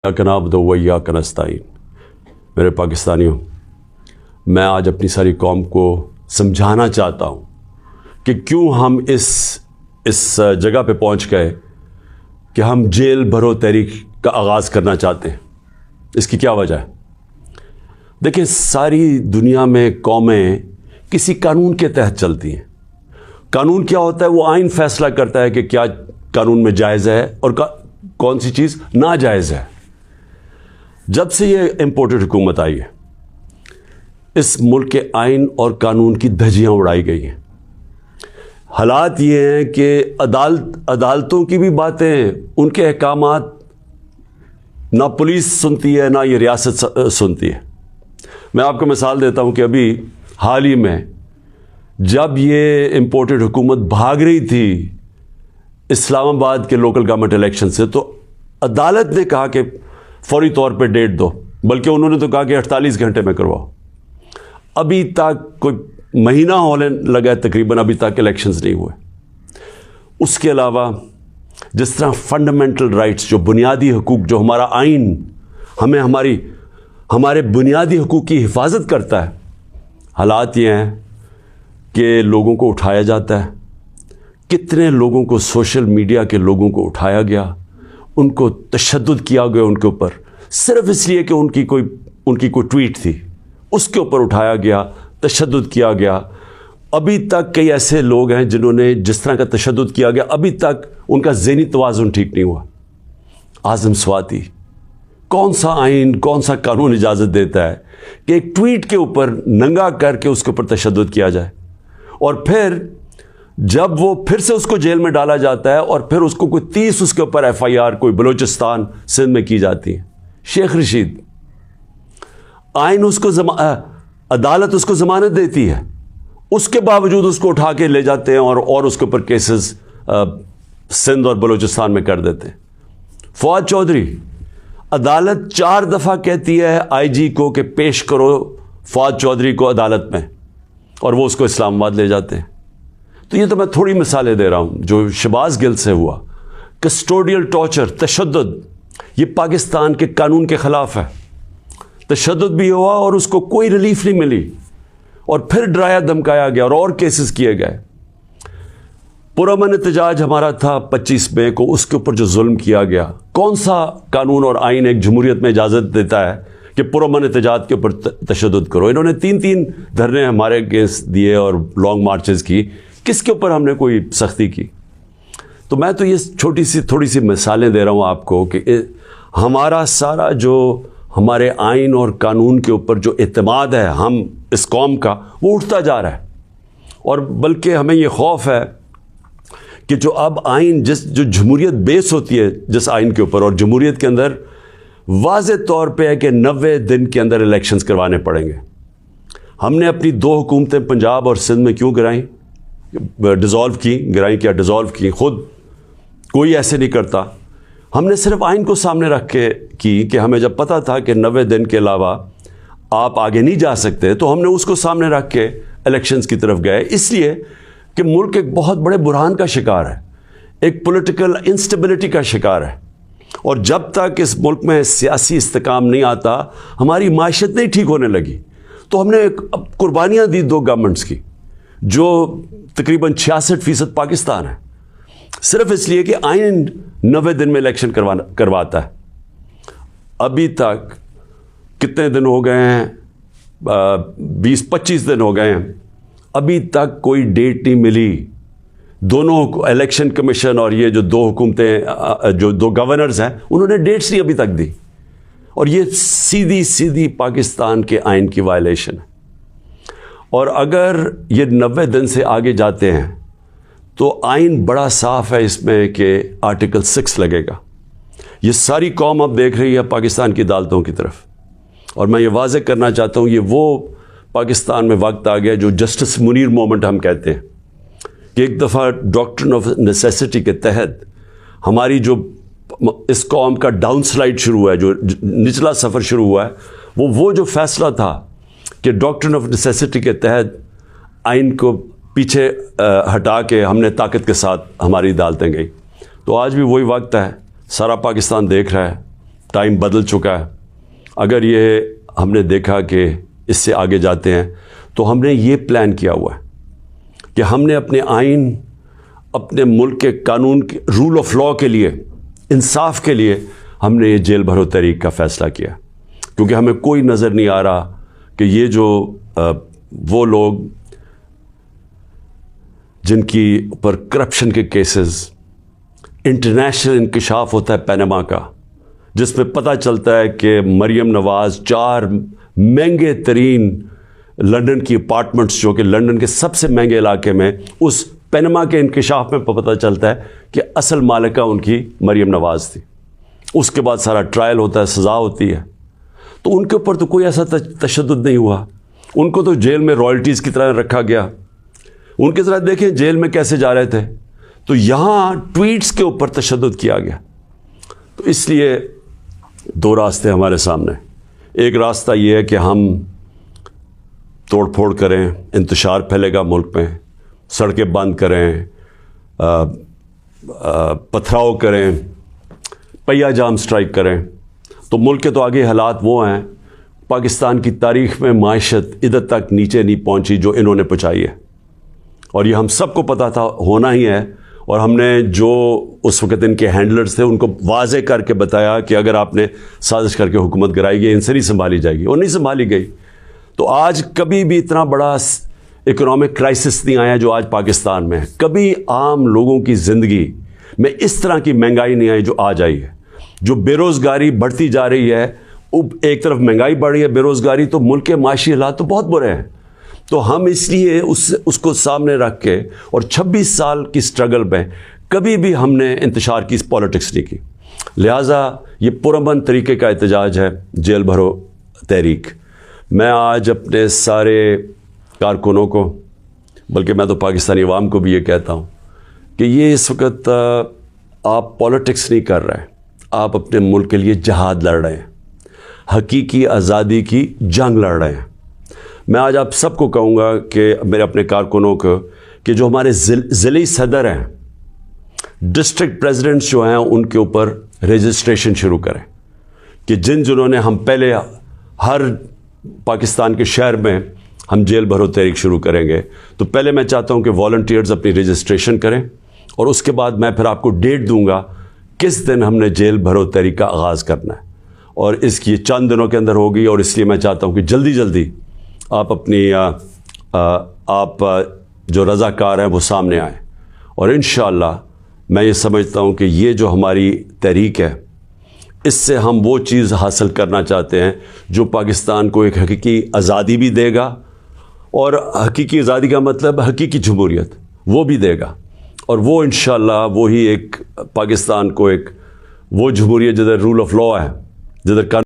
इय्याका नअबुदु व इय्याका नस्तईन। मेरे पाकिस्तानियों, मैं आज अपनी सारी कौम को समझाना चाहता हूँ कि क्यों हम इस जगह पे पहुँच गए कि हम जेल भरो तहरीक का आगाज़ करना चाहते हैं। इसकी क्या वजह है? देखिए, सारी दुनिया में कौमें किसी कानून के तहत चलती हैं। कानून क्या होता है? वो आइन फैसला करता है कि क्या कानून में जायज़ है और कौन सी चीज़ नाजायज़ है। जब से ये इम्पोर्टेड हुकूमत आई है, इस मुल्क के आइन और कानून की धज्जियाँ उड़ाई गई हैं। हालात ये हैं कि अदालतों की भी बातें, उनके अहकामात ना पुलिस सुनती है, ना ये रियासत सुनती है। मैं आपको मिसाल देता हूँ कि अभी हाल ही में जब ये इम्पोर्टेड हुकूमत भाग रही थी इस्लामाबाद के लोकल गवर्नमेंट इलेक्शन से, तो अदालत ने कहा कि फौरी तौर पे डेट दो, बल्कि उन्होंने तो कहा कि 48 घंटे में करवाओ। अभी तक कोई महीना होने लगा है तकरीबन, अभी तक इलेक्शंस नहीं हुए। उसके अलावा जिस तरह फंडामेंटल राइट्स, जो बुनियादी हकूक़, जो हमारा आइन हमें हमारे बुनियादी हकूक़ की हिफाजत करता है, हालात ये हैं कि लोगों को उठाया जाता है। कितने लोगों को, सोशल मीडिया के लोगों को उठाया गया, उनको तशद्दुद किया गया उनके ऊपर, सिर्फ इसलिए कि उनकी कोई ट्वीट थी, उसके ऊपर उठाया गया, तशद्दुद किया गया। अभी तक कई ऐसे लोग हैं जिन्होंने जिस तरह का तशद्दुद किया गया, अभी तक उनका ज़हनी तवाज़ुन ठीक नहीं हुआ। आज़म स्वाति, कौन सा आइन, कौन सा कानून इजाज़त देता है कि एक ट्वीट के ऊपर नंगा करके उसके ऊपर तशद्दुद किया जाए, और फिर जब वो फिर से उसको जेल में डाला जाता है और फिर उसको कोई 30 उसके ऊपर FIR कोई बलूचिस्तान सिंध में की जाती है। शेख रशीद, आइन उसको अदालत उसको ज़मानत देती है, उसके बावजूद उसको उठा के ले जाते हैं और उसके ऊपर केसेस सिंध और बलूचिस्तान में कर देते हैं। फवाद चौधरी, अदालत 4 दफ़ा कहती है IG को कि पेश करो फवाद चौधरी को अदालत में, और वो उसको इस्लामाबाद ले जाते हैं। तो ये तो मैं थोड़ी मिसालें दे रहा हूँ। जो शहबाज गिल से हुआ, कस्टोडियल टॉर्चर, तशद्दुद, ये पाकिस्तान के कानून के ख़िलाफ़ है। तशद्दुद भी हुआ और उसको कोई रिलीफ नहीं मिली, और फिर डराया धमकाया गया और केसेस किए गए। पुरअमन एहतजाज हमारा था 25 मई को, उसके ऊपर जो जुल्म किया गया, कौन सा कानून और आइन एक जमहूरियत में इजाज़त देता है कि पुरअमन एहतजाज के ऊपर तशद्दुद करो? इन्होंने 3-3 धरने हमारे अगेंस्ट दिए और लॉन्ग मार्चेस की, किसके ऊपर हमने कोई सख्ती की? तो मैं तो ये थोड़ी सी मिसालें दे रहा हूँ आपको कि हमारा सारा जो हमारे आइन और कानून के ऊपर जो एतमाद है हम इस कौम का, वो उठता जा रहा है। और बल्कि हमें ये खौफ है कि जो अब आइन, जो जमहूरियत बेस होती है जिस आइन के ऊपर, और जमहूरियत के अंदर वाज़े तौर पे है कि 90 दिन के अंदर इलेक्शंस करवाने पड़ेंगे। हमने अपनी 2 हुकूमतें पंजाब और सिंध में क्यों गिराई क्या डिज़ोल्व की? खुद कोई ऐसे नहीं करता। हमने सिर्फ आइन को सामने रख के की कि हमें जब पता था कि 90 दिन के अलावा आप आगे नहीं जा सकते, तो हमने उसको सामने रख के इलेक्शंस की तरफ गए, इसलिए कि मुल्क एक बहुत बड़े बुरहान का शिकार है, एक पॉलिटिकल इंस्टेबिलिटी का शिकार है। और जब तक इस मुल्क में सियासी इस्तेकाम नहीं आता, हमारी माशत नहीं ठीक होने लगी। तो हमने कुर्बानियाँ दी 2 गवर्नमेंट्स की, जो तकरीबन 66% पाकिस्तान है, सिर्फ इसलिए कि आइन 90 दिन में इलेक्शन करवाता है। अभी तक कितने दिन हो गए हैं? 20-25 दिन हो गए हैं, अभी तक कोई डेट नहीं मिली। दोनों इलेक्शन कमीशन और ये जो 2 हुकूमतें, जो 2 गवर्नर्स हैं, उन्होंने डेट्स नहीं अभी तक दी, और ये सीधी पाकिस्तान के आइन की वायलेशन है। और अगर ये 90 दिन से आगे जाते हैं तो आइन बड़ा साफ़ है इसमें कि आर्टिकल 6 लगेगा। ये सारी कौम अब देख रही है पाकिस्तान की अदालतों की तरफ, और मैं ये वाज़े करना चाहता हूँ, ये वो पाकिस्तान में वक्त आ गया जो जस्टिस मुनीर मोमेंट हम कहते हैं, कि एक दफ़ा डॉक्ट्रिन ऑफ नेसेसिटी के तहत हमारी जो इस कौम का डाउन स्लाइड शुरू हुआ है, जो निचला सफ़र शुरू हुआ है, वो जो फ़ैसला था कि डॉक्ट्रिन ऑफ नेसेसिटी के तहत आइन को पीछे हटा के हमने ताकत के साथ हमारी अदालतें गई। तो आज भी वही वक्त है, सारा पाकिस्तान देख रहा है ٹائم بدل چکا ہے. اگر یہ ہم نے دیکھا کہ اس سے آگے جاتے ہیں تو ہم نے یہ پلان کیا ہوا ہے کہ ہم نے اپنے آئین، اپنے ملک کے قانون کے رول آف لاء کے لیے، انصاف کے لیے ہم نے یہ جیل بھرو تحریک کا فیصلہ کیا، کیونکہ ہمیں کوئی نظر نہیں آ رہا کہ یہ جو وہ لوگ جن کی اوپر کرپشن کے کیسز، انٹرنیشنل انکشاف ہوتا ہے پینما کا، جس میں پتہ چلتا ہے کہ مریم نواز 4 مہنگے ترین لنڈن کی اپارٹمنٹس، جو کہ لنڈن کے سب سے مہنگے علاقے میں، اس پینما کے انکشاف میں پتہ چلتا ہے کہ اصل مالکہ ان کی مریم نواز تھی. اس کے بعد سارا ٹرائل ہوتا ہے، سزا ہوتی ہے. تو ان کے اوپر تو کوئی ایسا تشدد نہیں ہوا. ان کو تو جیل میں رائلٹیز کی طرح رکھا گیا. ان کی طرح دیکھیں جیل میں کیسے جا رہے تھے. تو یہاں ٹویٹس کے اوپر تشدد کیا گیا. تو اس لیے 2 راستے ہمارے سامنے. ایک راستہ یہ ہے کہ ہم توڑ پھوڑ کریں، انتشار پھیلے گا ملک میں، سڑکیں بند کریں، پتھراؤ کریں، پہیہ جام سٹرائک کریں. تو ملک کے تو آگے حالات وہ ہیں. پاکستان کی تاریخ میں معیشت ادھر تک نیچے نہیں پہنچی جو انہوں نے پہنچائی ہے، اور یہ ہم سب کو پتہ تھا ہونا ہی ہے. اور ہم نے جو اس وقت ان کے ہینڈلرز تھے ان کو واضح کر کے بتایا کہ اگر آپ نے سازش کر کے حکومت گرائی گئی، ان سے نہیں سنبھالی جائے گی، اور نہیں سنبھالی گئی. تو آج کبھی بھی اتنا بڑا اکنامک کرائسس نہیں آیا جو آج پاکستان میں ہے. کبھی عام لوگوں کی زندگی میں اس طرح کی مہنگائی نہیں آئی جو آج آئی ہے. جو بے روزگاری بڑھتی جا رہی ہے، ایک طرف مہنگائی بڑھ رہی ہے، بے روزگاری، تو ملک کے معاشی حالات تو بہت برے ہیں. تو ہم اس لیے اس کو سامنے رکھ کے اور 26 سال کی سٹرگل میں کبھی بھی ہم نے انتشار کی پالیٹکس نہیں کی. لہٰذا یہ پرامن طریقے کا احتجاج ہے جیل بھرو تحریک. میں آج اپنے سارے کارکنوں کو، بلکہ میں تو پاکستانی عوام کو بھی یہ کہتا ہوں کہ یہ اس وقت آپ پالیٹکس نہیں کر رہے ہیں، آپ اپنے ملک کے لیے جہاد لڑ رہے ہیں، حقیقی آزادی کی جنگ لڑ رہے ہیں. میں آج آپ سب کو کہوں گا کہ میرے اپنے کارکنوں کو کہ جو ہمارے ضلعی صدر ہیں، ڈسٹرکٹ پریزیڈنٹس جو ہیں، ان کے اوپر رجسٹریشن شروع کریں کہ جنہوں نے ہم پہلے ہر پاکستان کے شہر میں ہم جیل بھرو تحریک شروع کریں گے. تو پہلے میں چاہتا ہوں کہ والنٹیئرز اپنی رجسٹریشن کریں، اور اس کے بعد میں پھر آپ کو ڈیٹ دوں گا کس دن ہم نے جیل بھرو تحریک کا آغاز کرنا ہے، اور اس کی چند دنوں کے اندر ہوگی. اور اس لیے میں چاہتا ہوں کہ جلدی جلدی آپ اپنی آپ جو رضاکار ہیں وہ سامنے آئیں. اور انشاءاللہ میں یہ سمجھتا ہوں کہ یہ جو ہماری تحریک ہے، اس سے ہم وہ چیز حاصل کرنا چاہتے ہیں جو پاکستان کو ایک حقیقی آزادی بھی دے گا، اور حقیقی آزادی کا مطلب حقیقی جمہوریت وہ بھی دے گا. اور وہ انشاءاللہ وہی ایک پاکستان کو ایک وہ جمہوریت جدھر رول آف لاء ہے، جدھر